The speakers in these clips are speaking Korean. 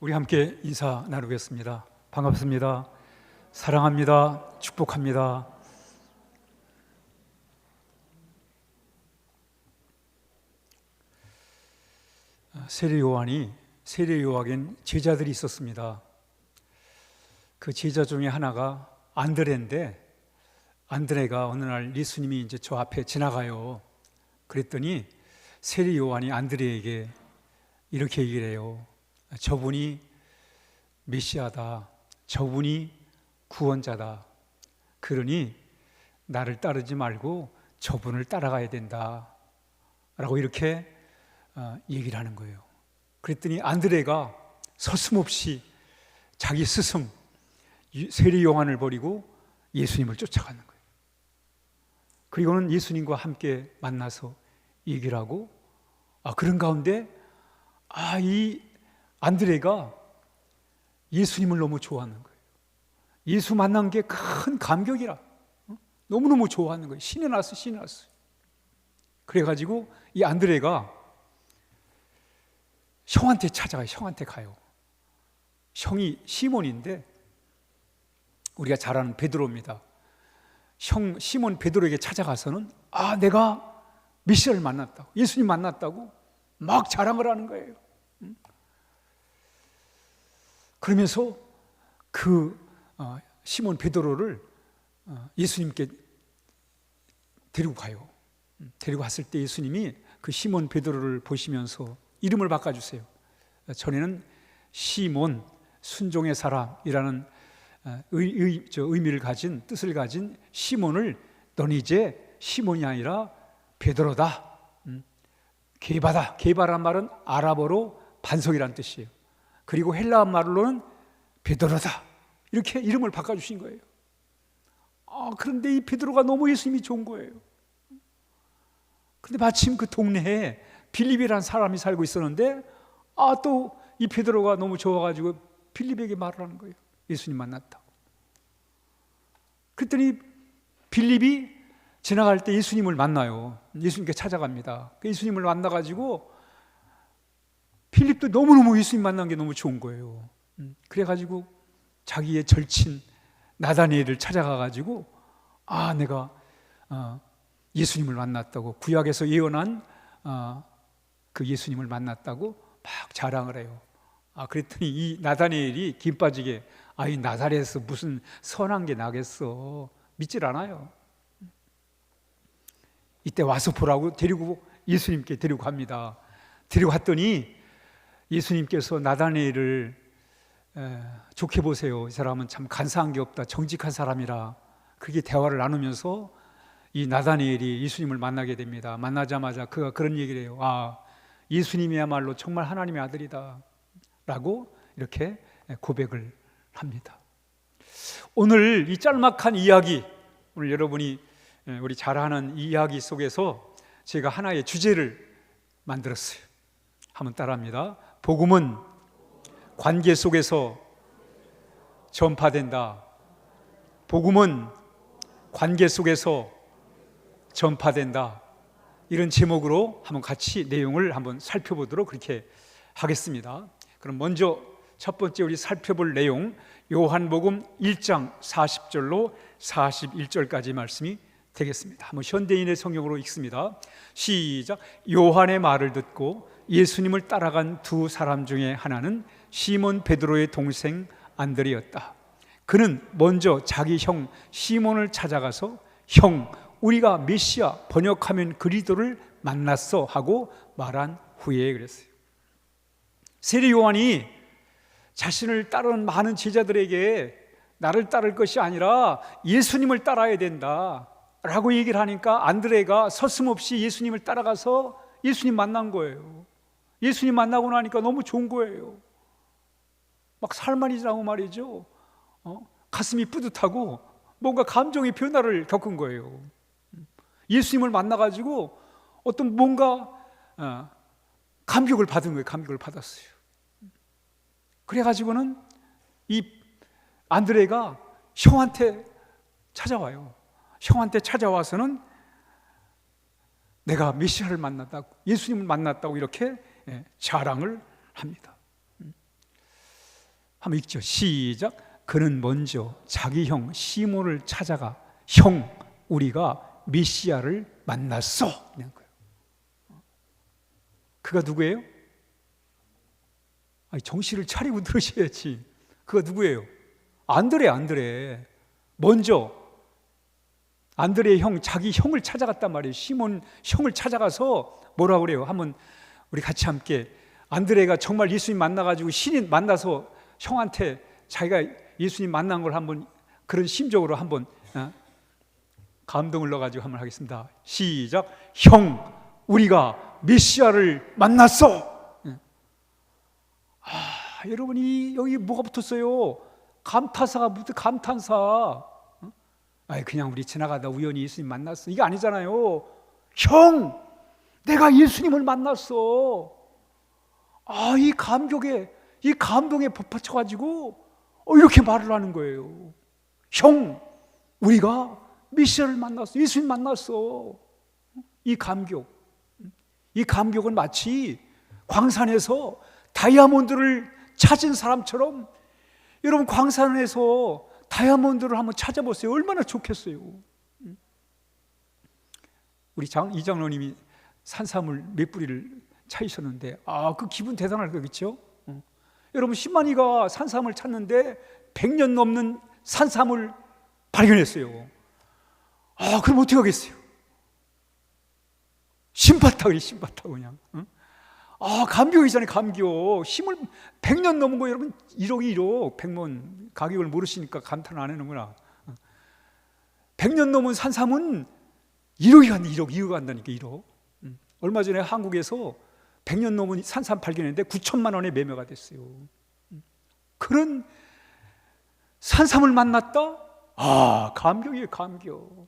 우리 함께 인사 나누겠습니다. 반갑습니다. 사랑합니다. 축복합니다. 세례 요한에겐 제자들이 있었습니다. 그 제자 중에 하나가 안드레인데, 안드레가 어느 날 예수님이 이제 저 앞에 지나가요. 그랬더니 세례 요한이 안드레에게 이렇게 얘기를 해요. 저분이 메시아다. 저분이 구원자다. 그러니 나를 따르지 말고 저분을 따라가야 된다. 라고 이렇게 얘기를 하는 거예요. 그랬더니 안드레가 서슴없이 자기 스승 세례 요한을 버리고 예수님을 쫓아가는 거예요. 그리고는 예수님과 함께 만나서 얘기를 하고, 그런 가운데 이 안드레가 예수님을 너무 좋아하는 거예요. 예수 만난 게 큰 감격이라 너무너무 좋아하는 거예요. 신이 났어요. 그래가지고 이 안드레가 형한테 찾아가요. 형한테 가요. 형이 시몬인데 우리가 잘 아는 베드로입니다. 형 시몬 베드로에게 찾아가서는 내가 메시아를 만났다고, 예수님 만났다고 막 자랑을 하는 거예요. 그러면서 그 시몬 베드로를 예수님께 데리고 가요. 데리고 갔을 때 예수님이 그 시몬 베드로를 보시면서 이름을 바꿔주세요. 전에는 시몬, 순종의 사람이라는 의미를 가진, 뜻을 가진 시몬을 너는 이제 시몬이 아니라 베드로다. 게바다. 게바란 말은 아랍어로 반석이라는 뜻이에요. 그리고 헬라어 말로는 베드로다. 이렇게 이름을 바꿔주신 거예요. 그런데 이 베드로가 너무 예수님이 좋은 거예요. 그런데 마침 그 동네에 빌립이라는 사람이 살고 있었는데 또 이 베드로가 너무 좋아가지고 빌립에게 말을 하는 거예요. 예수님 만났다고. 그랬더니 빌립이 지나갈 때 예수님을 만나요. 예수님께 찾아갑니다. 예수님을 만나가지고 빌립도 너무너무 예수님 만난 게 너무 좋은 거예요. 그래가지고 자기의 절친 나다니엘을 찾아가가지고 내가 예수님을 만났다고, 구약에서 예언한 그 예수님을 만났다고 막 자랑을 해요. 그랬더니 이 나다니엘이 김 빠지게 이 나사렛에서 무슨 선한 게 나겠어, 믿질 않아요. 이때 와서 보라고 데리고 예수님께 데리고 갑니다. 데리고 갔더니 예수님께서 나다니엘을 좋게 보세요. 이 사람은 참 간사한 게 없다, 정직한 사람이라. 그렇게 대화를 나누면서 이 나다니엘이 예수님을 만나게 됩니다. 만나자마자 그가 그런 얘기를 해요. 예수님이야말로 정말 하나님의 아들이다 라고 이렇게 고백을 합니다. 오늘 이 짤막한 이야기, 오늘 여러분이 우리 잘 아는 이 이야기 속에서 제가 하나의 주제를 만들었어요. 한번 따라합니다. 복음은 관계 속에서 전파된다. 복음은 관계 속에서 전파된다. 이런 제목으로 한번 같이 내용을 한번 살펴보도록 그렇게 하겠습니다. 그럼 먼저 첫 번째 우리 살펴볼 내용, 요한복음 1장 40절로 41절까지 말씀이 되겠습니다. 한번 현대인의 성경으로 읽습니다. 시작. 요한의 말을 듣고 예수님을 따라간 두 사람 중에 하나는 시몬 베드로의 동생 안드레였다. 그는 먼저 자기 형 시몬을 찾아가서 형, 우리가 메시아, 번역하면 그리스도를 만났어 하고 말한 후에 그랬어요. 세례 요한이 자신을 따르는 많은 제자들에게 나를 따를 것이 아니라 예수님을 따라야 된다 라고 얘기를 하니까 안드레가 서슴없이 예수님을 따라가서 예수님 만난 거예요. 예수님 만나고 나니까 너무 좋은 거예요. 막 살만이 나고 말이죠. 가슴이 뿌듯하고 뭔가 감정의 변화를 겪은 거예요. 예수님을 만나가지고 어떤 뭔가 감격을 받은 거예요. 감격을 받았어요. 그래가지고는 이 안드레가 형한테 찾아와요. 형한테 찾아와서는 내가 메시아를 만났다고, 예수님을 만났다고 이렇게 자랑을 합니다. 한번 읽죠. 시작. 그는 먼저 자기 형 시몬을 찾아가 형 우리가 메시아를 만났어. 이런 거예요. 그가 누구예요? 아니, 정신을 차리고 들으셔야지. 그가 누구예요? 안드레. 먼저 안드레의 형, 자기 형을 찾아갔단 말이에요. 시몬 형을 찾아가서 뭐라고 그래요? 한번 우리 같이 함께. 안드레가 정말 예수님 만나가지고 신인 만나서 형한테 자기가 예수님 만난 걸 한번 그런 심적으로 한번 감동을 넣어가지고 한번 하겠습니다. 시작. 형, 우리가 메시아를 만났어. 여러분이 여기 뭐가 붙었어요? 감탄사가 붙어. 감탄사. 아니, 그냥 우리 지나가다 우연히 예수님 만났어, 이게 아니잖아요. 형, 내가 예수님을 만났어. 이 감동에 pop받쳐가지고 이렇게 말을 하는 거예요. 형, 우리가 메시아를 만났어, 예수님 만났어. 이 감격은 마치 광산에서 다이아몬드를 찾은 사람처럼, 여러분 광산에서 다이아몬드를 한번 찾아보세요. 얼마나 좋겠어요. 우리 이장로님이 산삼을 몇 뿌리를 차이셨는데 그 기분 대단할 거겠죠. 여러분 신만이가 산삼을 찾는데 100년 넘는 산삼을 발견했어요. 그럼 어떻게 하겠어요? 신받다 그냥. 감격이잖아요. 감격. 힘을 100년 넘은 거 여러분 1억 100만 가격을 모르시니까 감탄 안 하는구나. 100년 넘은 산삼은 1억이 간다. 1억 간다니까. 1억. 얼마 전에 한국에서 100년 넘은 산삼 발견했는데 9천만 원에 매매가 됐어요. 그런 산삼을 만났다? 감격이에요. 감격.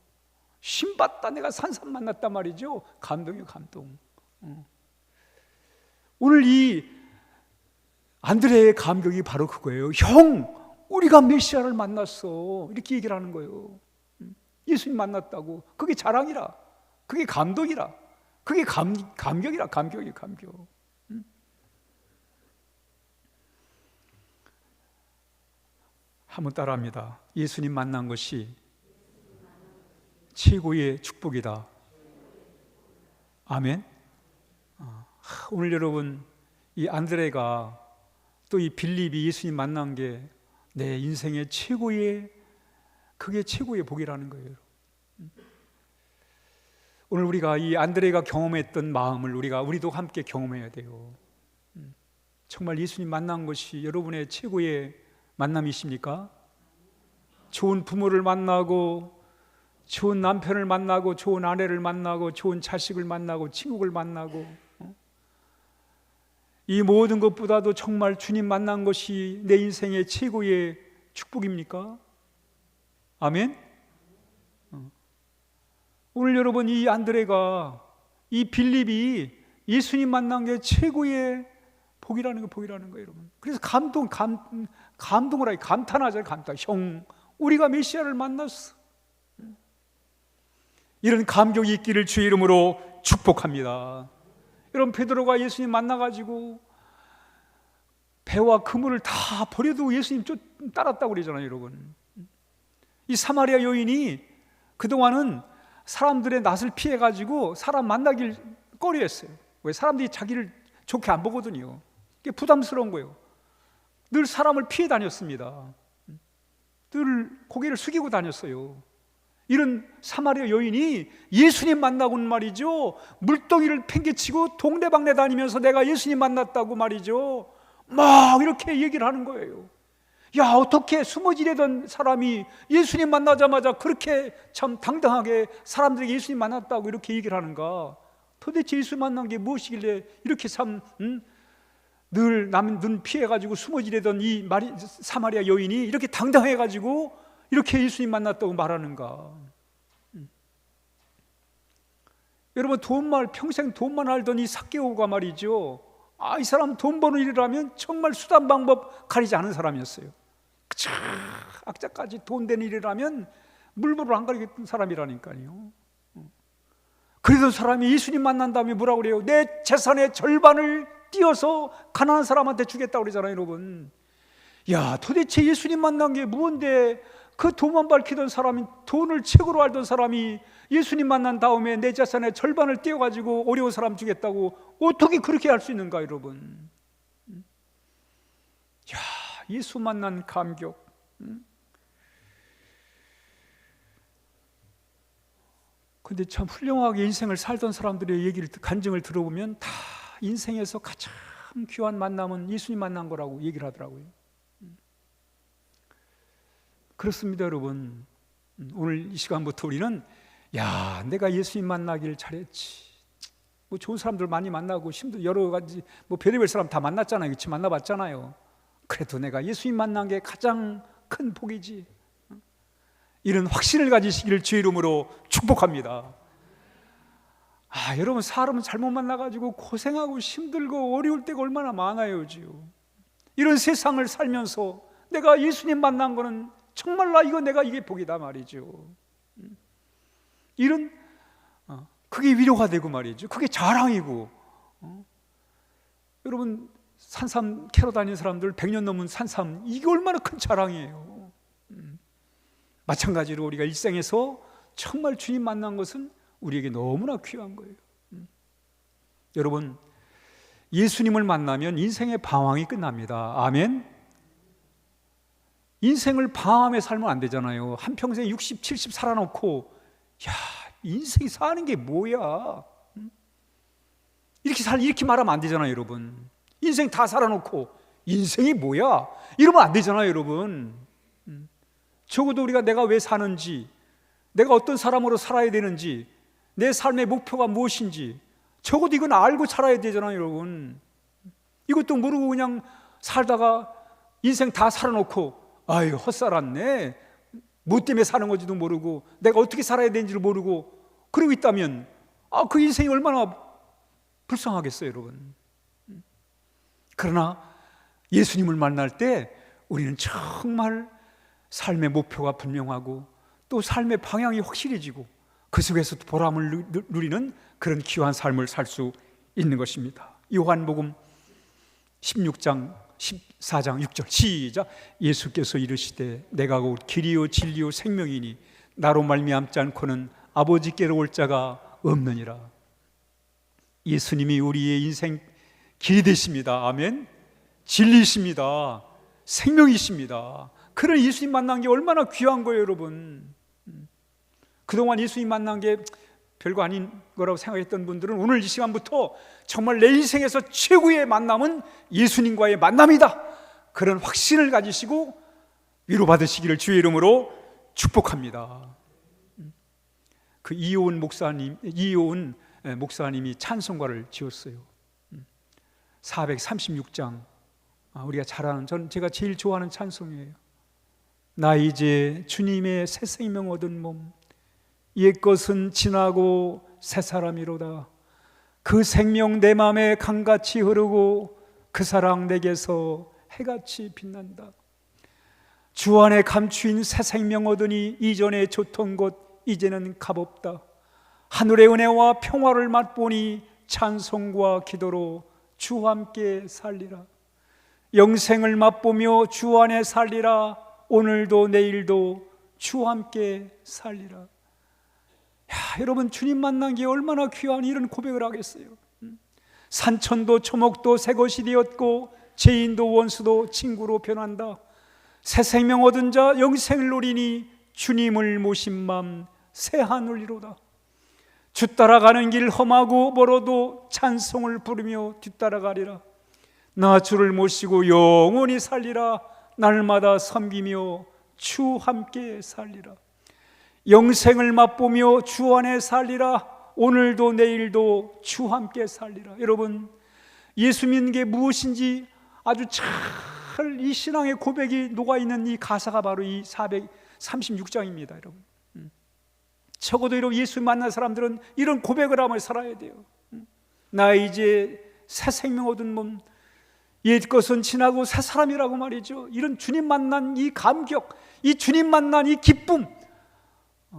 신받다. 내가 산삼 만났단 말이죠. 감동이에요. 감동. 오늘 이 안드레의 감격이 바로 그거예요. 형, 우리가 메시아를 만났어. 이렇게 얘기를 하는 거예요. 예수님 만났다고. 그게 자랑이라. 그게 감동이라. 그게 감격이라. 감격이에요. 감격. 한번 따라합니다. 예수님 만난 것이 최고의 축복이다. 아멘. 오늘 여러분, 이 안드레가 또 이 빌립이 예수님 만난 게 내 인생의 그게 최고의 복이라는 거예요. 오늘 우리가 이 안드레가 경험했던 마음을 우리도 함께 경험해야 돼요. 정말 예수님 만난 것이 여러분의 최고의 만남이십니까? 좋은 부모를 만나고, 좋은 남편을 만나고, 좋은 아내를 만나고, 좋은 자식을 만나고, 친구를 만나고, 이 모든 것보다도 정말 주님 만난 것이 내 인생의 최고의 축복입니까? 아멘? 오늘 여러분, 이 안드레가, 이 빌립이 예수님 만난 게 최고의 복이라는 거예요, 여러분. 그래서 감동을 하게, 감탄하잖아요. 감탄. 형, 우리가 메시아를 만났어. 이런 감격이 있기를 주의 이름으로 축복합니다. 여러분, 베드로가 예수님 만나가지고 배와 그물을 다 버려도 예수님 따랐다고 그러잖아요, 여러분. 이 사마리아 여인이 그동안은 사람들의 낯을 피해가지고 사람 만나길 꺼려했어요. 왜? 사람들이 자기를 좋게 안 보거든요. 이게 부담스러운 거예요. 늘 사람을 피해 다녔습니다. 늘 고개를 숙이고 다녔어요. 이런 사마리아 여인이 예수님 만나고는 말이죠, 물동이를 팽개치고 동네방네 다니면서 내가 예수님 만났다고 말이죠, 막 이렇게 얘기를 하는 거예요. 야, 어떻게 숨어지려던 사람이 예수님 만나자마자 그렇게 참 당당하게 사람들에게 예수님 만났다고 이렇게 얘기를 하는가? 도대체 예수 만난 게 무엇이길래 이렇게 늘 남 눈 피해가지고 숨어지려던 이 사마리아 여인이 이렇게 당당해가지고 이렇게 예수님 만났다고 말하는가? 여러분, 평생 돈만 알던 이 삭개오가 말이죠, 이 사람 돈 버는 일이라면 정말 수단 방법 가리지 않은 사람이었어요. 악자까지 돈 되는 일이라면 물불을 안 가리겠던 사람이라니까요. 그래도 사람이 예수님 만난 다음에 뭐라고 그래요? 내 재산의 절반을 띄어서 가난한 사람한테 주겠다고 그러잖아요, 여러분. 야, 도대체 예수님 만난 게 무언데 그 돈만 밝히던 사람이, 돈을 최고로 알던 사람이 예수님 만난 다음에 내 재산의 절반을 떼어가지고 어려운 사람 주겠다고 어떻게 그렇게 할 수 있는가, 여러분? 야, 예수 만난 감격. 근데 참 훌륭하게 인생을 살던 사람들의 얘기를, 간증을 들어보면 다 인생에서 가장 귀한 만남은 예수님 만난 거라고 얘기를 하더라고요. 그렇습니다, 여러분. 오늘 이 시간부터 우리는 야, 내가 예수님 만나길 잘했지. 뭐 좋은 사람들 많이 만나고 힘도 여러 가지 뭐 별의별 사람 다 만났잖아요. 그렇지? 만나봤잖아요. 그래도 내가 예수님 만난 게 가장 큰 복이지. 이런 확신을 가지시기를 주의 이름으로 축복합니다. 아, 여러분, 사람은 잘못 만나가지고 고생하고 힘들고 어려울 때가 얼마나 많아요, 지금. 이런 세상을 살면서 내가 예수님 만난 거는 정말 내가 이게 복이다 말이죠. 이런 그게 위로가 되고 말이죠. 그게 자랑이고. 여러분, 산삼 캐러 다니는 사람들 100년 넘은 산삼, 이게 얼마나 큰 자랑이에요. 마찬가지로 우리가 일생에서 정말 주님 만난 것은 우리에게 너무나 귀한 거예요. 여러분, 예수님을 만나면 인생의 방황이 끝납니다. 아멘. 인생을 방황하며 살면 안 되잖아요. 한평생 60, 70 살아놓고 야, 인생이 사는 게 뭐야? 이렇게 말하면 안 되잖아요, 여러분. 인생 다 살아놓고 인생이 뭐야? 이러면 안 되잖아요, 여러분. 적어도 우리가 내가 왜 사는지, 내가 어떤 사람으로 살아야 되는지, 내 삶의 목표가 무엇인지 적어도 이건 알고 살아야 되잖아요, 여러분. 이것도 모르고 그냥 살다가 인생 다 살아놓고 아유, 헛살았네, 뭐 때문에 사는 건지도 모르고 내가 어떻게 살아야 되는지를 모르고 그러고 있다면 그 인생이 얼마나 불쌍하겠어요, 여러분. 그러나 예수님을 만날 때 우리는 정말 삶의 목표가 분명하고 또 삶의 방향이 확실해지고 그 속에서 보람을 누리는 그런 귀한 삶을 살 수 있는 것입니다. 요한복음 16장 14장 6절 시작. 예수께서 이르시되 내가 곧 길이요 진리요 생명이니 나로 말미암지 않고는 아버지께로 올 자가 없느니라. 예수님이 우리의 인생 길이 되십니다. 아멘. 진리이십니다. 생명이십니다. 그런 예수님 만난 게 얼마나 귀한 거예요, 여러분. 그동안 예수님 만난 게 별거 아닌 거라고 생각했던 분들은 오늘 이 시간부터 정말 내 인생에서 최고의 만남은 예수님과의 만남이다, 그런 확신을 가지시고 위로받으시기를 주의 이름으로 축복합니다. 그 이효은 목사님이 찬송가를 지었어요. 436장, 우리가 잘 아는, 제가 제일 좋아하는 찬송이에요. 나 이제 주님의 새 생명 얻은 몸, 옛것은 지나고 새 사람이로다. 그 생명 내 맘에 강같이 흐르고 그 사랑 내게서 해같이 빛난다. 주 안에 감추인 새 생명 얻으니 이전에 좋던 곳 이제는 값없다. 하늘의 은혜와 평화를 맛보니 찬송과 기도로 주와 함께 살리라. 영생을 맛보며 주 안에 살리라. 오늘도 내일도 주와 함께 살리라. 여러분, 주님 만난 게 얼마나 귀한 이런 고백을 하겠어요. 산천도 초목도 새 것이 되었고 죄인도 원수도 친구로 변한다. 새 생명 얻은 자 영생을 누리니 주님을 모신 맘 새 하늘이로다. 주 따라가는 길 험하고 멀어도 찬송을 부르며 뒤따라가리라. 나 주를 모시고 영원히 살리라. 날마다 섬기며 주 함께 살리라. 영생을 맛보며 주 안에 살리라. 오늘도 내일도 주 함께 살리라. 여러분, 예수 믿는 게 무엇인지 아주 잘 이 신앙의 고백이 녹아있는 이 가사가 바로 이 436장입니다. 여러분, 적어도 여러분 예수 만난 사람들은 이런 고백을 하며 살아야 돼요. 나 이제 새 생명 얻은 몸, 옛것은 지나고 새 사람이라고 말이죠. 이런 주님 만난 이 감격, 이 주님 만난 이 기쁨,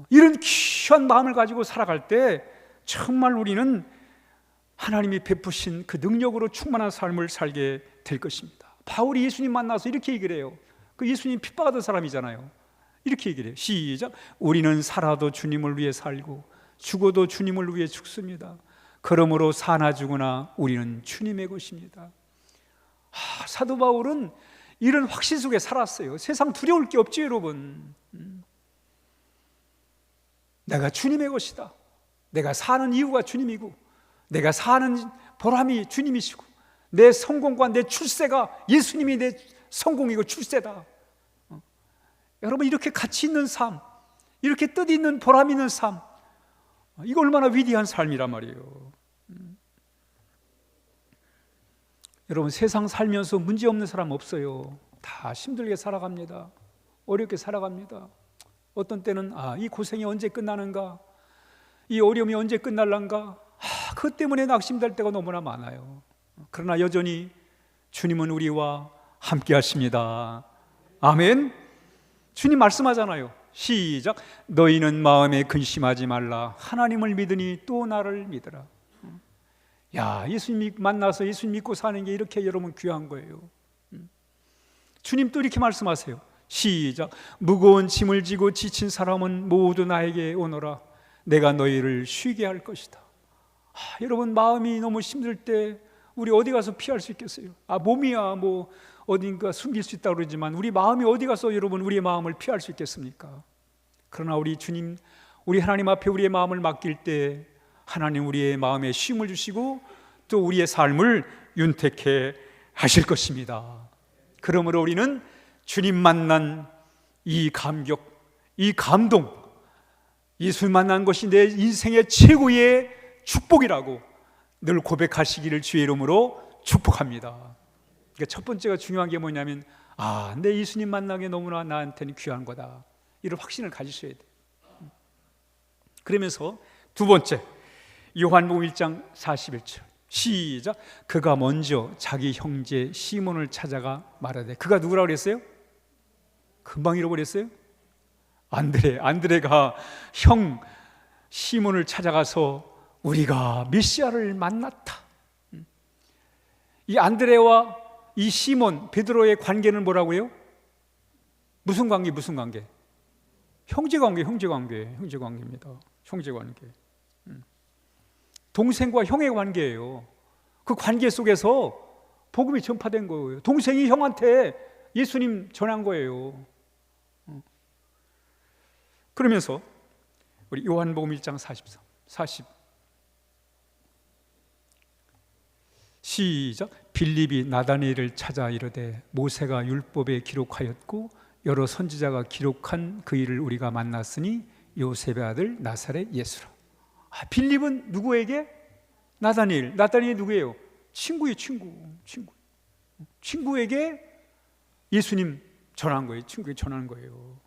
이런 귀한 마음을 가지고 살아갈 때 정말 우리는 하나님이 베푸신 그 능력으로 충만한 삶을 살게 될 것입니다. 바울이 예수님 만나서 이렇게 얘기를 해요. 그 예수님 핍박하던 사람이잖아요. 이렇게 얘기를 해요. 시작. 우리는 살아도 주님을 위해 살고 죽어도 주님을 위해 죽습니다. 그러므로 사나 죽으나 우리는 주님의 것입니다. 사도 바울은 이런 확신 속에 살았어요. 세상 두려울 게 없지 여러분. 내가 주님의 것이다. 내가 사는 이유가 주님이고 내가 사는 보람이 주님이시고 내 성공과 내 출세가 예수님이 내 성공이고 출세다. 여러분 이렇게 가치 있는 삶, 이렇게 뜻 있는 보람 있는 삶, 이거 얼마나 위대한 삶이란 말이에요. 여러분 세상 살면서 문제 없는 사람 없어요. 다 힘들게 살아갑니다. 어렵게 살아갑니다. 어떤 때는 이 고생이 언제 끝나는가, 이 어려움이 언제 끝날란가, 그것 때문에 낙심될 때가 너무나 많아요. 그러나 여전히 주님은 우리와 함께 하십니다. 아멘. 주님 말씀하잖아요. 시작. 너희는 마음에 근심하지 말라. 하나님을 믿으니 또 나를 믿으라. 예수님 만나서 예수님 믿고 사는 게 이렇게 여러분 귀한 거예요. 주님 또 이렇게 말씀하세요. 시작. 무거운 짐을 지고 지친 사람은 모두 나에게 오너라. 내가 너희를 쉬게 할 것이다. 여러분 마음이 너무 힘들 때 우리 어디 가서 피할 수 있겠어요? 몸이야 뭐 어딘가 숨길 수 있다고 그러지만 우리 마음이 어디 가서 여러분 우리의 마음을 피할 수 있겠습니까? 그러나 우리 주님, 우리 하나님 앞에 우리의 마음을 맡길 때 하나님 우리의 마음에 쉼을 주시고 또 우리의 삶을 윤택해 하실 것입니다. 그러므로 우리는 주님 만난 이 감격, 이 감동, 예수 만난 것이 내 인생의 최고의 축복이라고 늘 고백하시기를 주의 이름으로 축복합니다. 그러니까 첫 번째가 중요한 게 뭐냐면 내 예수님 만나게 너무나 나한테는 귀한 거다, 이런 확신을 가지셔야 돼요. 그러면서 두 번째, 요한복음 1장 41절 시작. 그가 먼저 자기 형제 시몬을 찾아가 말하되, 그가 누구라고 그랬어요? 금방 잃어버렸어요? 안드레가 형 시몬을 찾아가서 우리가 메시아를 만났다. 이 안드레와 이 시몬 베드로의 관계는 뭐라고요? 무슨 관계? 형제관계입니다. 형제관계. 동생과 형의 관계예요. 그 관계 속에서 복음이 전파된 거예요. 동생이 형한테 예수님 전한 거예요. 그러면서 우리 요한복음 1장 40 시작. 빌립이 나다니엘을 찾아 이르되 모세가 율법에 기록하였고 여러 선지자가 기록한 그 일을 우리가 만났으니 요셉의 아들 나사렛 예수라. 빌립은 누구에게? 나다니엘이 누구예요? 친구예요. 친구에게 예수님 전한 거예요. 친구에게 전한 거예요.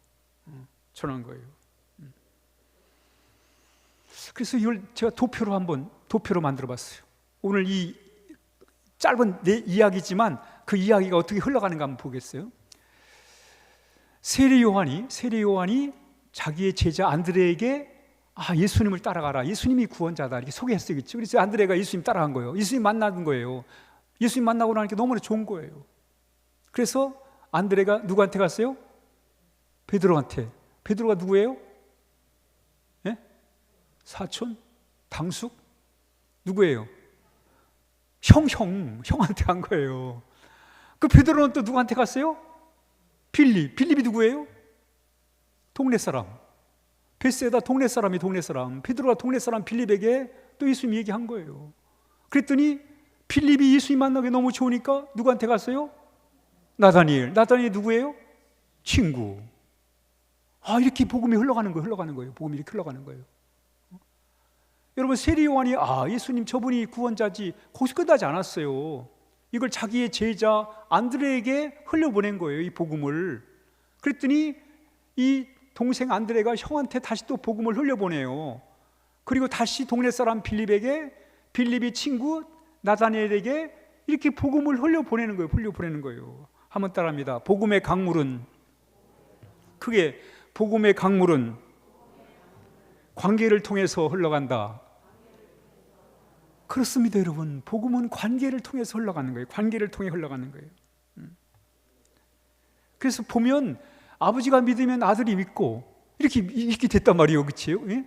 그래서 이걸 제가 도표로 만들어 봤어요. 오늘 이 짧은 내 이야기지만 그 이야기가 어떻게 흘러가는가 한번 보겠어요. 세례 요한이 자기의 제자 안드레에게 예수님을 따라가라, 예수님이 구원자다, 이렇게 소개했어요. 그래서 안드레가 예수님 따라간 거예요. 예수님 만나는 거예요. 예수님 만나고 나니까 너무나 좋은 거예요. 그래서 안드레가 누구한테 갔어요? 베드로한테. 베드로가 누구예요? 사촌? 당숙? 누구예요? 형한테 간 거예요. 그 베드로는 또 누구한테 갔어요? 빌립이 누구예요? 동네 사람. 베세다 동네 사람. 베드로가 동네 사람 빌립에게 또 예수님 얘기한 거예요. 그랬더니 빌립이 예수님 만나기 너무 좋으니까 누구한테 갔어요? 나다니엘 누구예요? 친구. 이렇게 복음이 흘러가는 거예요. 복음이 이렇게 흘러가는 거예요. 여러분 세례 요한이 예수님 저분이 구원자지, 거기서 끝나지 않았어요. 이걸 자기의 제자 안드레에게 흘려보낸 거예요, 이 복음을. 그랬더니 이 동생 안드레가 형한테 다시 또 복음을 흘려보내요. 그리고 다시 동네 사람 빌립에게, 빌립이 친구 나다니엘에게 이렇게 복음을 흘려보내는 거예요. 한번 따라합니다. 복음의 강물은 관계를 통해서 흘러간다. 그렇습니다, 여러분. 복음은 관계를 통해서 흘러가는 거예요. 관계를 통해 흘러가는 거예요. 그래서 보면 아버지가 믿으면 아들이 믿고 이렇게 됐단 말이에요. 그치요? 예?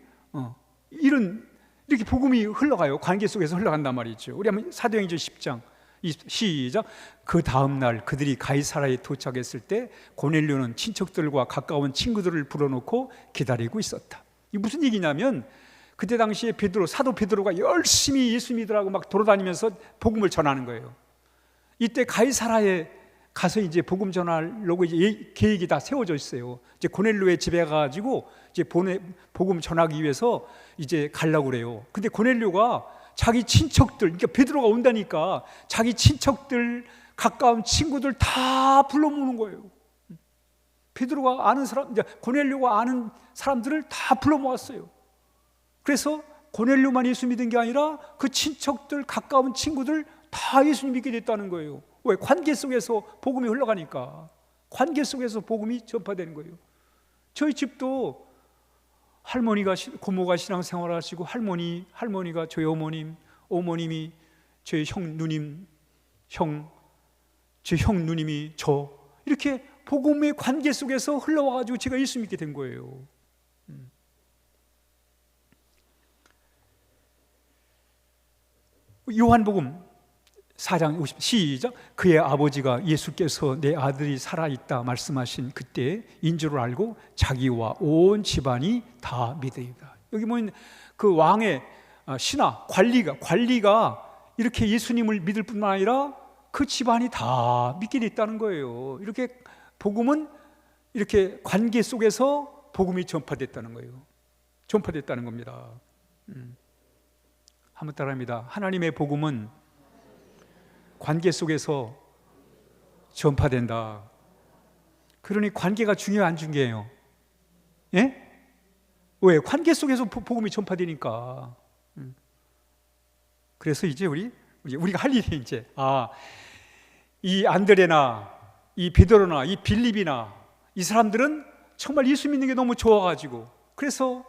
이렇게 복음이 흘러가요. 관계 속에서 흘러간단 말이죠. 우리 한번 사도행전 10장 시작. 그 다음 날 그들이 가이사라에 도착했을 때 고넬료는 친척들과 가까운 친구들을 불러놓고 기다리고 있었다. 이게 무슨 얘기냐면 그때 당시에 사도 베드로가 열심히 예수 믿으라고 막 돌아다니면서 복음을 전하는 거예요. 이때 가이사라에 가서 이제 복음 전하려고 이제 계획이 다 세워져 있어요. 이제 고넬료의 집에 가가지고 이제 복음 전하기 위해서 이제 가려고 그래요. 근데 고넬료가 자기 친척들, 그러니까 베드로가 온다니까 자기 친척들, 가까운 친구들 다 불러 모으는 거예요. 베드로가 아는 사람, 이제 고넬료가 아는 사람들을 다 불러 모았어요. 그래서 고넬료만 예수 믿은 게 아니라 그 친척들, 가까운 친구들 다 예수님 믿게 됐다는 거예요. 왜? 관계 속에서 복음이 흘러가니까. 관계 속에서 복음이 전파되는 거예요. 저희 집도 고모가 신앙생활 하시고 할머니가 저희 어머님이 저희 형 누님이 저, 이렇게 복음의 관계 속에서 흘러와가지고 제가 예수 믿게 된 거예요. 요한복음 4장 50 시작. 그의 아버지가 예수께서 내 아들이 살아있다 말씀하신 그때 인줄을 알고 자기와 온 집안이 다 믿으리라. 여기 보면 그 왕의 신하 관리가 이렇게 예수님을 믿을 뿐만 아니라 그 집안이 다 믿게 됐다는 거예요. 이렇게 복음은 이렇게 관계 속에서 복음이 전파됐다는 거예요. 전파됐다는 겁니다. 한번 따라합니다. 하나님의 복음은 관계 속에서 전파된다. 그러니 관계가 중요해요, 안 중요해요? 예? 왜? 관계 속에서 복음이 전파되니까. 그래서 이제 우리가 할 일이 이제 이 안드레나 이 베드로나 이 빌립이나 이 사람들은 정말 예수 믿는 게 너무 좋아가지고 그래서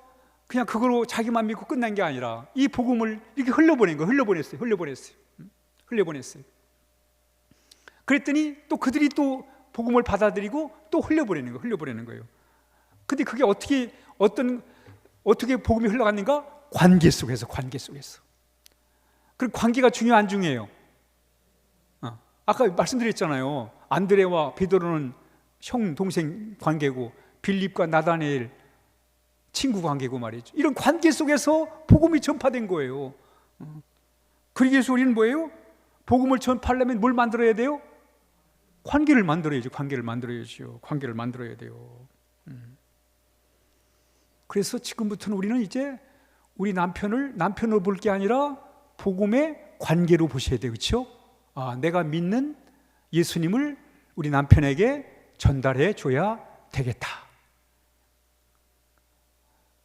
그냥 그거로 자기만 믿고 끝난 게 아니라 이 복음을 이렇게 흘려보냈어요. 그랬더니 또 그들이 또 복음을 받아들이고 또 흘려보내는 거예요. 근데 그게 어떻게 복음이 흘러갔는가? 관계 속에서. 그 관계가 중요해요, 안 중요해요? 아까 말씀드렸잖아요. 안드레와 베드로는 형 동생 관계고 빌립과 나다나엘 친구 관계고 말이죠. 이런 관계 속에서 복음이 전파된 거예요. 그러기 위해서 우리는 뭐예요? 복음을 전파하려면 뭘 만들어야 돼요? 관계를 만들어야죠. 관계를 만들어야 돼요. 그래서 지금부터는 우리는 이제 우리 남편을 볼 게 아니라 복음의 관계로 보셔야 돼요. 그렇죠? 내가 믿는 예수님을 우리 남편에게 전달해 줘야 되겠다.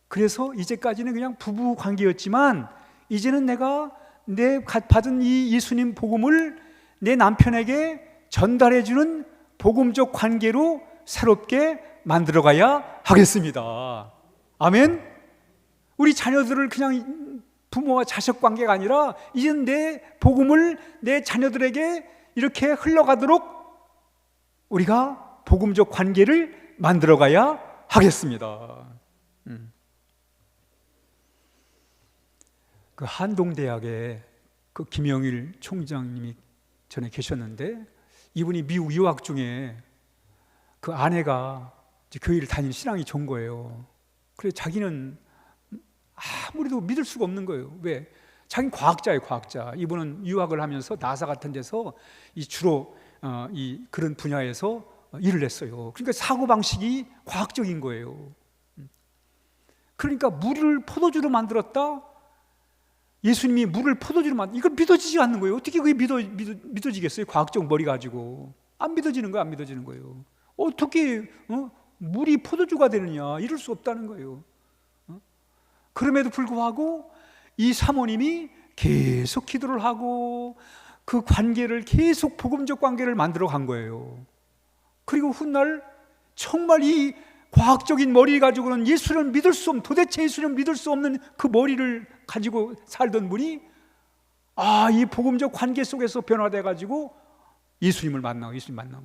그래서 이제까지는 그냥 부부 관계였지만 이제는 내가 받은 이 예수님 복음을 내 남편에게 전달해주는 복음적 관계로 새롭게 만들어가야 하겠습니다. 아멘? 우리 자녀들을 그냥 부모와 자식 관계가 아니라 이제는 내 복음을 내 자녀들에게 이렇게 흘러가도록 우리가 복음적 관계를 만들어가야 하겠습니다. 그 한동대학에 그 김영일 총장님이 전에 계셨는데 이분이 미국 유학 중에 그 아내가 이제 교회를 다니는 신앙이 좋은 거예요. 그래서 자기는 아무래도 믿을 수가 없는 거예요. 왜? 자기는 과학자예요, 과학자. 이분은 유학을 하면서 나사 같은 데서 주로 그런 분야에서 일을 했어요. 그러니까 사고방식이 과학적인 거예요. 그러니까 물을 포도주로 만들었다? 예수님이 물을 포도주로 이걸 믿어지지 않는 거예요. 어떻게 그게 믿어지겠어요? 과학적 머리 가지고. 안 믿어지는 거예요. 어떻게 물이 포도주가 되느냐? 이럴 수 없다는 거예요. 그럼에도 불구하고 이 사모님이 계속 기도를 하고 그 관계를 계속 복음적 관계를 만들어 간 거예요. 그리고 훗날 정말 이 과학적인 머리 가지고는 도대체 예수를 믿을 수 없는 그 머리를 가지고 살던 분이 이 복음적 관계 속에서 변화돼 가지고 예수님 만난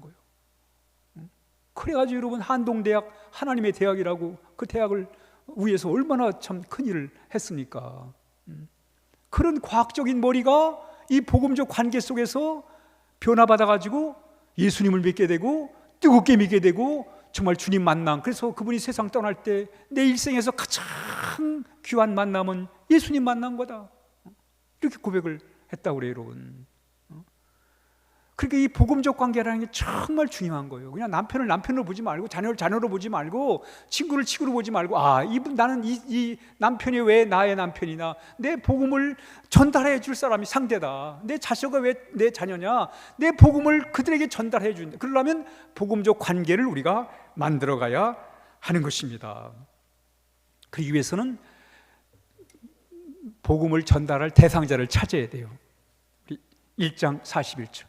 거예요. 그래가지고 여러분 한동대학 하나님의 대학이라고 그 대학을 위해서 얼마나 참 큰일을 했습니까? 그런 과학적인 머리가 이 복음적 관계 속에서 변화받아가지고 예수님을 믿게 되고 뜨겁게 믿게 되고 정말 주님 만남, 그래서 그분이 세상 떠날 때 내 일생에서 가장 귀한 만남은 예수님 만난 거다, 이렇게 고백을 했다고 그래요 여러분. 그러니까 이 복음적 관계라는 게 정말 중요한 거예요. 그냥 남편을 남편으로 보지 말고 자녀를 자녀로 보지 말고 친구를 친구로 보지 말고, 아, 이분 나는 이 남편이 왜 나의 남편이나, 내 복음을 전달해 줄 사람이 상대다, 내 자녀가 왜 내 자녀냐, 내 복음을 그들에게 전달해 준다. 그러려면 복음적 관계를 우리가 만들어 가야 하는 것입니다. 그러기 위해서는 복음을 전달할 대상자를 찾아야 돼요. 1장 41절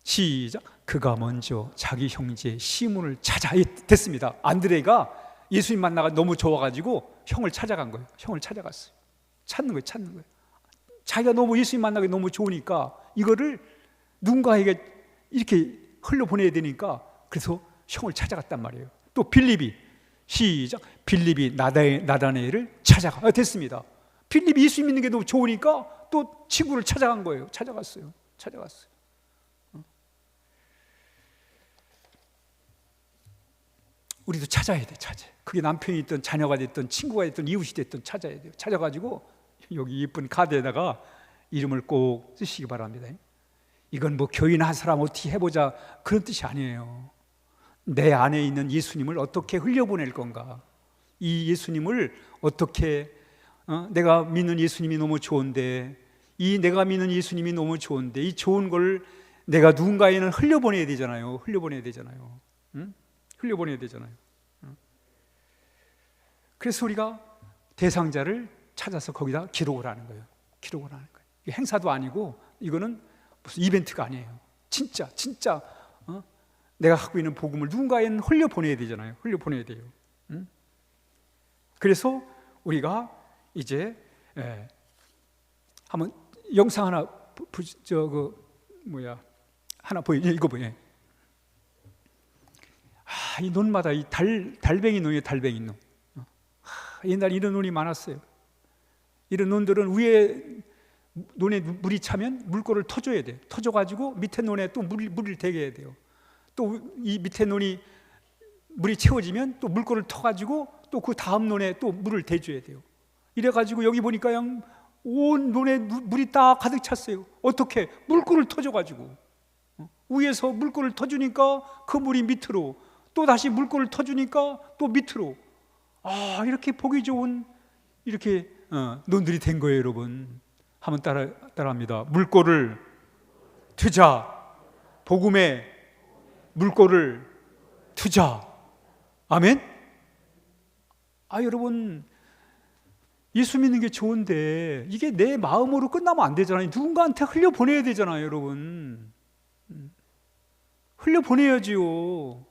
시작. 그가 먼저 자기 형제 시몬을 찾아, 됐습니다. 안드레가 예수님 만나가 너무 좋아가지고 형을 찾아간 거예요. 형을 찾아갔어요. 찾는 거예요. 자기가 너무 예수님 만나기 너무 좋으니까 이거를 누군가에게 이렇게 흘려보내야 되니까 그래서 형을 찾아갔단 말이에요. 또 빌립이, 시작. 빌립이 나다나엘을 찾아가, 됐습니다. 빌립이 예수 믿는 게 너무 좋으니까 또 친구를 찾아간 거예요. 찾아갔어요. 우리도 찾아야 돼. 그게 남편이 있든 자녀가 됐든 친구가 됐든 이웃이 됐든 찾아야 돼요. 찾아가지고 여기 예쁜 카드에다가 이름을 꼭 쓰시기 바랍니다. 이건 뭐 교인 한 사람 어떻게 해보자 그런 뜻이 아니에요. 내 안에 있는 예수님을 어떻게 흘려보낼 건가, 이 예수님을 어떻게, 내가 믿는 예수님이 너무 좋은데, 내가 믿는 예수님이 너무 좋은데 이 좋은 걸 내가 누군가에는 흘려보내야 되잖아요. 흘려보내야 되잖아요. 그래서 우리가 대상자를 찾아서 거기다 기록을 하는 거예요. 이게 행사도 아니고 이거는 무슨 이벤트가 아니에요. 진짜 내가 갖고 있는 복음을 누군가에는 흘려보내야 되잖아요. 흘려보내야 돼요. 그래서 우리가 이제 한번 영상 하나 하나 읽어보세요. 이 논마다 이 달뱅이 논이에요. 달뱅이 논. 옛날에 이런 논이 많았어요. 이런 논들은 위에 논에 물이 차면 물꼬를 터줘야 돼요. 터줘가지고 밑에 논에 또 물을 대게 해야 돼요. 또 이 밑에 논이 물이 채워지면 또 물꼬를 터가지고 또 그 다음 논에 또 물을 대줘야 돼요. 이래가지고 여기 보니까 온 논에 물이 딱 가득 찼어요. 어떻게? 물꼬를 터줘가지고 위에서 물꼬를 터주니까 그 물이 밑으로, 또 다시 물꼬를 터주니까 또 밑으로, 이렇게 보기 좋은 이렇게 논들이 된 거예요. 여러분 한번 따라합니다. 물꼬를 트자. 복음에 물꼬를 트자. 아멘. 여러분 예수 믿는 게 좋은데 이게 내 마음으로 끝나면 안 되잖아요. 누군가한테 흘려보내야 되잖아요. 여러분 흘려보내야지요.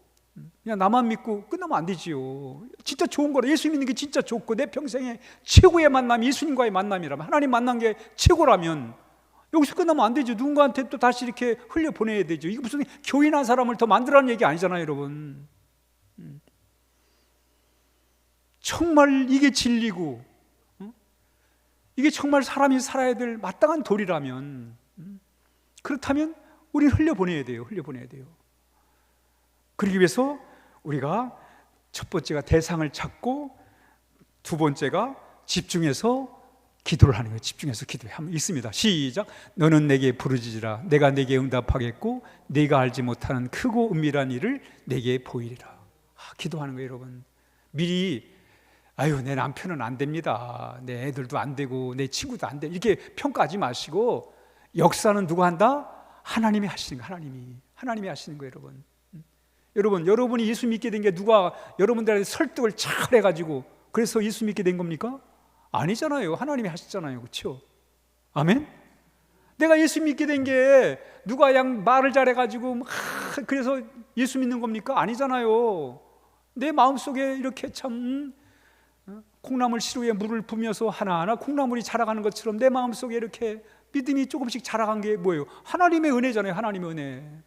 그냥 나만 믿고 끝나면 안 되지요. 진짜 좋은 거라. 예수 믿는 게 진짜 좋고 내 평생에 최고의 만남이 예수님과의 만남이라면, 하나님 만난 게 최고라면 여기서 끝나면 안 되죠. 누군가한테 또 다시 이렇게 흘려보내야 되죠. 이게 무슨 교인 한 사람을 더 만들라는 얘기 아니잖아요. 여러분 정말 이게 진리고 이게 정말 사람이 살아야 될 마땅한 도리라면, 그렇다면 우리는 흘려보내야 돼요. 그러기 위해서 우리가 첫 번째가 대상을 찾고, 두 번째가 집중해서 기도를 하는 거예요. 집중해서 기도해. 한번 있습니다. 시작. 너는 내게 부르짖으라. 내가 내게 응답하겠고 네가 알지 못하는 크고 은밀한 일을 내게 보이리라. 기도하는 거예요. 여러분 미리 내 남편은 안 됩니다, 내 애들도 안 되고 내 친구도 안 돼, 이렇게 평가하지 마시고 역사는 누가 한다? 하나님이 하시는 거예요. 하나님이 하시는 거예요. 여러분이 예수 믿게 된 게 누가 여러분들한테 설득을 잘 해가지고 그래서 예수 믿게 된 겁니까? 아니잖아요. 하나님이 하셨잖아요. 그렇죠? 아멘? 내가 예수 믿게 된 게 누가 말을 잘해가지고 그래서 예수 믿는 겁니까? 아니잖아요. 내 마음속에 이렇게 참 콩나물 시루에 물을 부으면서 하나하나 콩나물이 자라가는 것처럼 내 마음속에 이렇게 믿음이 조금씩 자라간 게 뭐예요? 하나님의 은혜잖아요. 하나님의 은혜.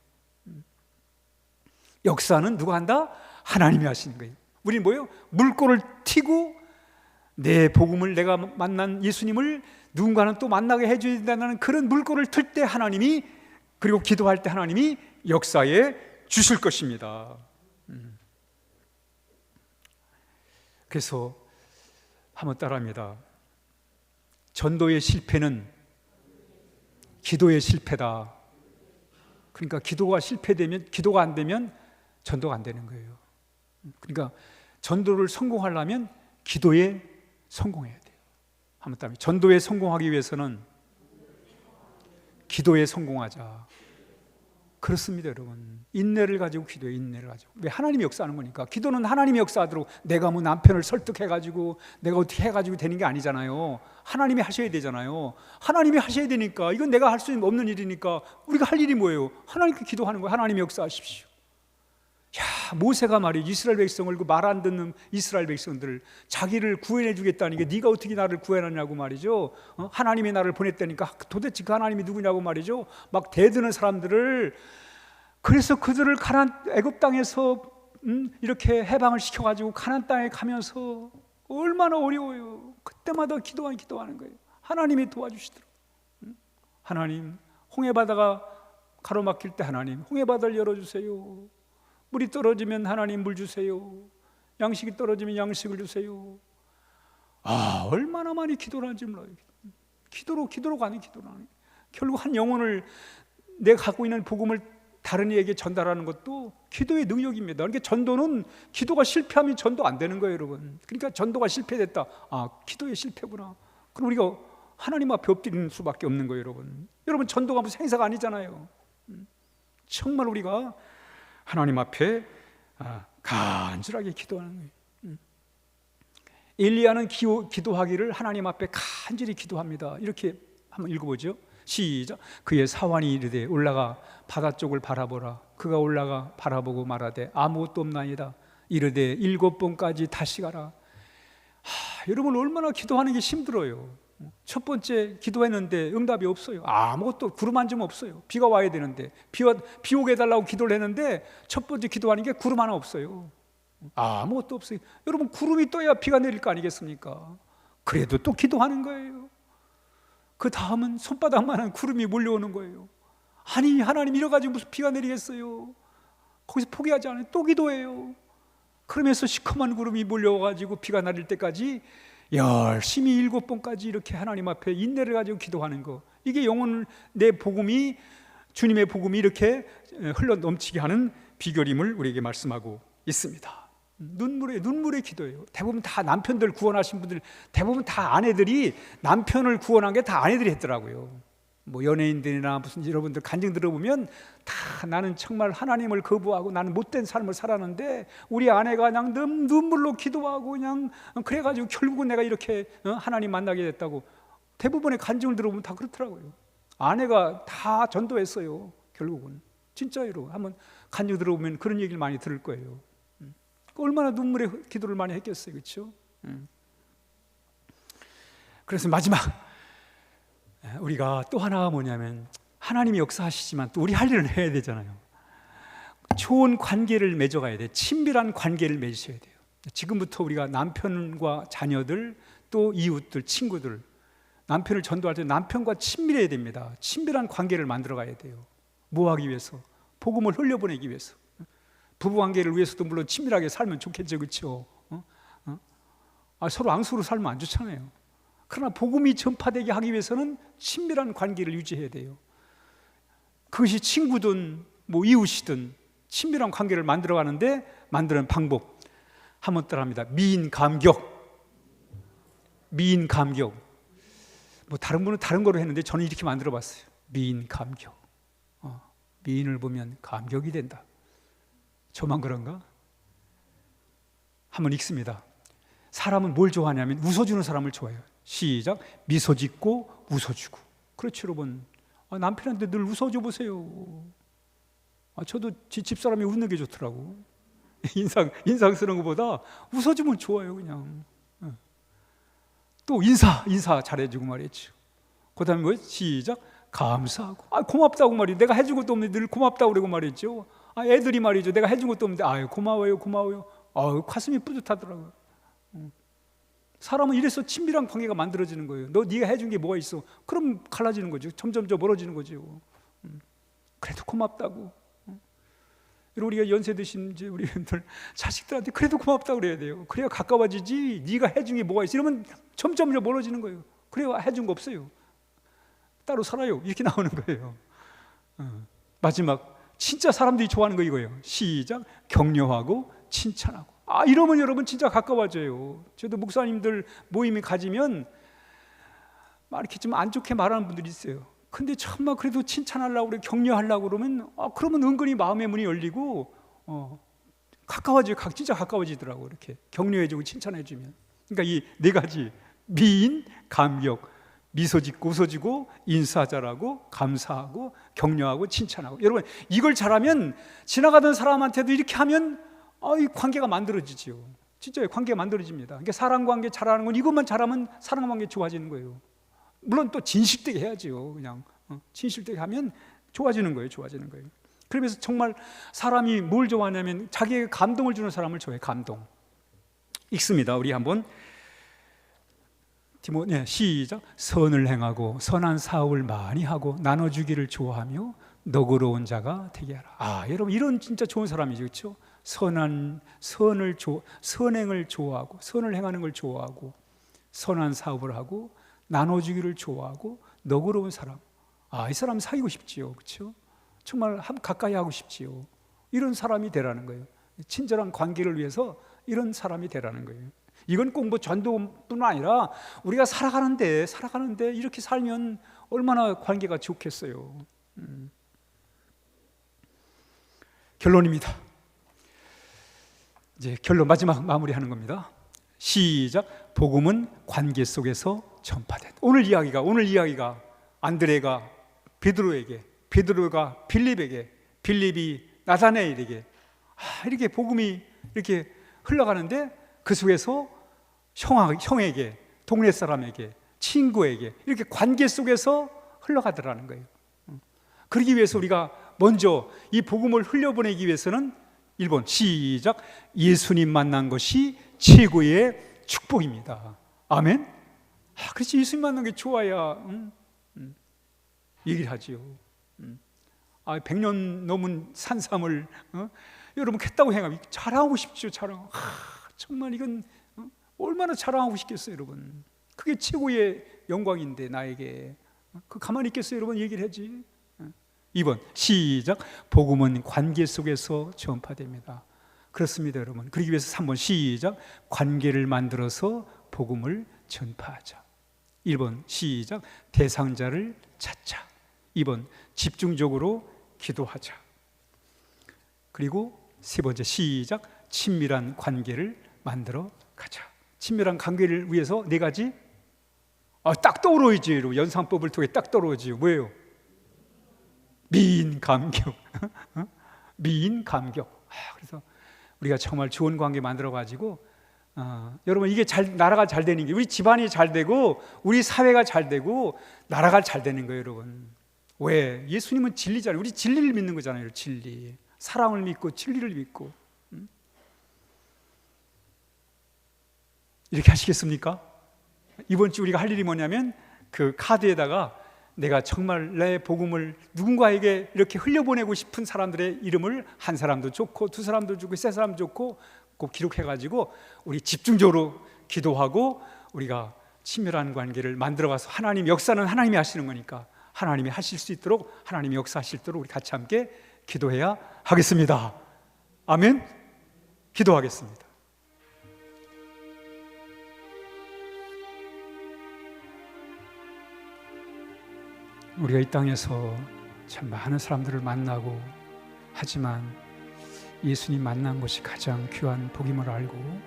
역사는 누가 한다? 하나님이 하시는 거예요. 우리는 뭐예요? 물꼬를 튀고 내 복음을, 내가 만난 예수님을 누군가는 또 만나게 해줘야 된다는 그런 물꼬를 틀 때 하나님이, 그리고 기도할 때 하나님이 역사에 주실 것입니다. 그래서 한번 따라합니다. 전도의 실패는 기도의 실패다. 그러니까 기도가 실패되면, 기도가 안 되면 전도가 안 되는 거예요. 그러니까 전도를 성공하려면 기도에 성공해야 돼요. 한번 따라합니다. 전도에 성공하기 위해서는 기도에 성공하자. 그렇습니다, 여러분. 인내를 가지고 기도해, 인내를 가지고. 왜? 하나님이 역사하는 거니까. 기도는 하나님이 역사하도록, 내가 뭐 남편을 설득해가지고 내가 어떻게 해가지고 되는 게 아니잖아요. 하나님이 하셔야 되잖아요. 하나님이 하셔야 되니까, 이건 내가 할 수 없는 일이니까 우리가 할 일이 뭐예요? 하나님께 기도하는 거예요. 하나님이 역사하십시오. 야, 모세가 말이에요. 이스라엘 백성을, 그 말 안 듣는 이스라엘 백성들을 자기를 구원해 주겠다는 게, 네가 어떻게 나를 구원하냐고 말이죠. 하나님이 나를 보냈다니까 도대체 그 하나님이 누구냐고 말이죠. 막 대드는 사람들을, 그래서 그들을 가나안, 애굽 땅에서 이렇게 해방을 시켜가지고 가나안 땅에 가면서 얼마나 어려워요. 그때마다 기도하는 거예요. 하나님이 도와주시더라고요. 하나님, 홍해바다가 가로막힐 때 하나님, 홍해바다를 열어주세요. 물이 떨어지면 하나님 물 주세요. 양식이 떨어지면 양식을 주세요. 아, 얼마나 많이 기도를 하는지 몰라요. 기도로 가는 기도를 하는. 결국 한 영혼을, 내가 갖고 있는 복음을 다른 이에게 전달하는 것도 기도의 능력입니다. 그러니까 전도는, 기도가 실패하면 전도 안 되는 거예요, 여러분. 그러니까 전도가 실패됐다. 아, 기도의 실패구나. 그럼 우리가 하나님 앞에 엎드리는 수밖에 없는 거예요, 여러분. 여러분, 전도가 무슨 행사가 아니잖아요. 정말 우리가 하나님 앞에 간절하게 기도하는 거예요. 엘리야는 기도하기를 하나님 앞에 간절히 기도합니다. 이렇게 한번 읽어보죠. 시작. 그의 사환이 이르되 올라가 바다 쪽을 바라보라. 그가 올라가 바라보고 말하되 아무것도 없나이다. 이르되 7번까지 다시 가라. 여러분, 얼마나 기도하는 게 힘들어요. 첫 번째 기도했는데 응답이 없어요. 아무것도, 구름 한 점 없어요. 비가 와야 되는데, 비 오게 해달라고 기도를 했는데 첫 번째 기도하는 게 구름 하나 없어요. 아무것도 없어요. 여러분, 구름이 떠야 비가 내릴 거 아니겠습니까? 그래도 또 기도하는 거예요. 그 다음은 손바닥만한 구름이 몰려오는 거예요. 아니, 하나님 이래가지고 무슨 비가 내리겠어요? 거기서 포기하지 않아요. 또 기도해요. 그러면서 시커먼 구름이 몰려와가지고 비가 내릴 때까지 열심히 7번까지 이렇게 하나님 앞에 인내를 가지고 기도하는 거, 이게 영혼, 내 복음이, 주님의 복음이 이렇게 흘러 넘치게 하는 비결임을 우리에게 말씀하고 있습니다. 눈물의 기도예요. 대부분 다 남편들 구원하신 분들, 대부분 다 아내들이, 남편을 구원한 게 다 아내들이 했더라고요. 뭐 연예인들이나 무슨 여러분들 간증 들어보면 다 나는 정말 하나님을 거부하고 나는 못된 삶을 살았는데 우리 아내가 그냥 눈물로 기도하고 그냥 그래가지고 결국은 내가 이렇게 하나님 만나게 됐다고, 대부분의 간증을 들어보면 다 그렇더라고요. 아내가 다 전도했어요. 결국은 진짜로 한번 간증 들어보면 그런 얘기를 많이 들을 거예요. 얼마나 눈물의 기도를 많이 했겠어요, 그렇죠? 그래서 마지막 우리가 또 하나가 뭐냐면, 하나님이 역사하시지만 또 우리 할 일을 해야 되잖아요. 좋은 관계를 맺어가야 돼요. 친밀한 관계를 맺으셔야 돼요. 지금부터 우리가 남편과 자녀들, 또 이웃들, 친구들, 남편을 전도할 때 남편과 친밀해야 됩니다. 친밀한 관계를 만들어가야 돼요. 뭐 하기 위해서? 복음을 흘려보내기 위해서. 부부관계를 위해서도 물론 친밀하게 살면 좋겠죠, 그렇죠? 서로 앙수로 살면 안 좋잖아요. 그러나 복음이 전파되게 하기 위해서는 친밀한 관계를 유지해야 돼요. 그것이 친구든 뭐 이웃이든 친밀한 관계를 만들어가는데 만드는 방법 한번 따라합니다. 미인감격. 뭐 다른 분은 다른 거로 했는데 저는 이렇게 만들어봤어요. 미인감격. 미인을 보면 감격이 된다. 저만 그런가? 한번 읽습니다. 사람은 뭘 좋아하냐면 웃어주는 사람을 좋아해요. 시작. 미소 짓고 웃어주고. 그렇죠, 여러분. 남편한테 늘 웃어줘 보세요. 저도 집사람이 웃는 게 좋더라고. 인상 쓰는 것보다 웃어주면 좋아요, 그냥. 또 인사 잘해주고 말이죠. 그 다음에 뭐 시작. 감사하고. 고맙다고 말이에요. 내가 해준 것도 없는데 늘 고맙다고 그러고 말이죠. 애들이 말이죠. 내가 해준 것도 없는데 아유 고마워요, 고마워요. 아유 가슴이 뿌듯하더라고요. 사람은 이래서 친밀한 관계가 만들어지는 거예요. 네가 해준 게 뭐가 있어? 그럼 갈라지는 거죠. 점점 멀어지는 거죠. 그래도 고맙다고. 우리가 연세 드신 이제 우리들 자식들한테 그래도 고맙다고 그래야 돼요. 그래야 가까워지지. 네가 해준 게 뭐가 있어? 이러면 점점 멀어지는 거예요. 그래야 해준 거 없어요. 따로 살아요. 이렇게 나오는 거예요. 마지막 진짜 사람들이 좋아하는 거 이거예요. 시작. 격려하고 칭찬하고. 이러면 여러분 진짜 가까워져요. 저도 목사님들 모임에 가지면 막 이렇게 좀 안 좋게 말하는 분들이 있어요. 근데 정말 그래도 칭찬하려고 그래, 격려하려고 그러면 그러면 은근히 마음의 문이 열리고 가까워져요. 진짜 가까워지더라고. 이렇게 격려해주고 칭찬해주면. 그러니까 이 네 가지 미인, 감격, 미소 짓고 웃어주고 인사 잘하고 감사하고 격려하고 칭찬하고. 여러분 이걸 잘하면 지나가던 사람한테도 이렇게 하면 이 관계가 만들어지죠. 진짜 관계가 만들어집니다. 그러니까 사람 관계 잘하는 건 이것만 잘하면 사람 관계 좋아지는 거예요. 물론 또 진실되게 해야죠. 그냥 진실되게 하면 좋아지는 거예요. 좋아지는 거예요. 그러면서 정말 사람이 뭘 좋아하냐면 자기에게 감동을 주는 사람을 좋아해요. 감동. 읽습니다. 우리 한번 시작. 선을 행하고 선한 사업을 많이 하고 나눠주기를 좋아하며 너그러운 자가 되게 하라. 여러분 이런 진짜 좋은 사람이죠. 그렇죠? 선행을 좋아하고 선을 행하는 걸 좋아하고 선한 사업을 하고 나눠주기를 좋아하고 너그러운 사람. 이 사람 사귀고 싶지요. 그렇죠? 정말 가까이 하고 싶지요. 이런 사람이 되라는 거예요. 친절한 관계를 위해서 이런 사람이 되라는 거예요. 이건 꼭 뭐 전도뿐만 아니라 우리가 살아가는데 이렇게 살면 얼마나 관계가 좋겠어요. 결론입니다. 이제 결론 마지막 마무리하는 겁니다. 시작. 복음은 관계 속에서 전파된다. 오늘 이야기가 안드레가 베드로에게, 베드로가 빌립에게, 빌립이 나다나엘에게 이렇게 복음이 이렇게 흘러가는데 그 속에서 형에게, 동네 사람에게, 친구에게 이렇게 관계 속에서 흘러가더라는 거예요. 그러기 위해서 우리가 먼저 이 복음을 흘려보내기 위해서는 1번 시작. 예수님 만난 것이 최고의 축복입니다. 아멘. 그렇지. 예수님 만난 게 좋아야 얘기를 하지요. 100년 넘은 산삼을 여러분 깼다고 행하면 자랑하고 싶죠. 정말 이건 얼마나 자랑하고 싶겠어요, 여러분. 그게 최고의 영광인데 나에게 가만히 있겠어요, 여러분. 얘기를 하지. 2번 시작. 복음은 관계 속에서 전파됩니다. 그렇습니다, 여러분. 그러기 위해서 3번 시작. 관계를 만들어서 복음을 전파하자. 1번 시작. 대상자를 찾자. 2번 집중적으로 기도하자. 그리고 세 번째 시작. 친밀한 관계를 만들어 가자. 친밀한 관계를 위해서 네 가지 딱 떠오르지. 연상법을 통해 딱 떠오르지. 뭐예요? 미인 감격. 미인 감격. 그래서 우리가 정말 좋은 관계 만들어 가지고 여러분 이게 나라가 잘 되는 게 우리 집안이 잘 되고 우리 사회가 잘 되고 나라가 잘 되는 거예요, 여러분. 왜? 예수님은 진리잖아요. 우리 진리를 믿는 거잖아요. 진리. 사랑을 믿고 진리를 믿고. 이렇게 하시겠습니까? 이번 주 우리가 할 일이 뭐냐면 그 카드에다가 내가 정말 내 복음을 누군가에게 이렇게 흘려보내고 싶은 사람들의 이름을 한 사람도 좋고 두 사람도 좋고 세 사람도 좋고 꼭 기록해가지고 우리 집중적으로 기도하고 우리가 친밀한 관계를 만들어가서 하나님 역사는 하나님이 하시는 거니까 하나님이 하실 수 있도록 하나님이 역사하실 수 있도록 우리 같이 함께 기도해야 하겠습니다. 아멘. 기도하겠습니다. 우리가 이 땅에서 참 많은 사람들을 만나고 하지만 예수님 만난 것이 가장 귀한 복임을 알고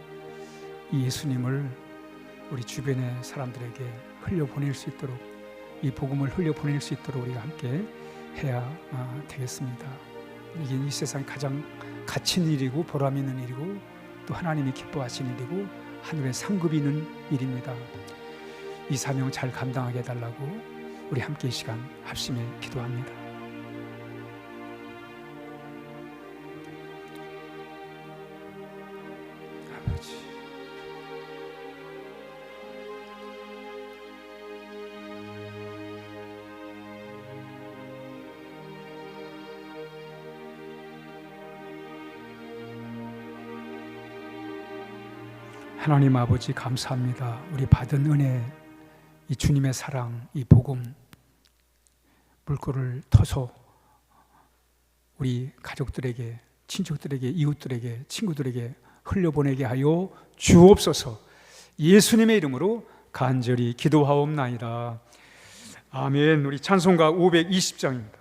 이 예수님을 우리 주변의 사람들에게 흘려보낼 수 있도록 이 복음을 흘려보낼 수 있도록 우리가 함께 해야 되겠습니다. 이게 이 세상에 가장 가치 있는 일이고 보람 있는 일이고 또 하나님이 기뻐하시는 일이고 하늘의 상급이 있는 일입니다. 이 사명 잘 감당하게 해달라고 우리 함께 이 시간 합심해 기도합니다. 하나님 아버지 감사합니다. 우리 받은 은혜, 이 주님의 사랑, 이 복음 물꼬를 터서 우리 가족들에게, 친척들에게, 이웃들에게, 친구들에게 흘려보내게 하여 주옵소서. 예수님의 이름으로 간절히 기도하옵나이다. 아멘. 우리 찬송가 520장입니다.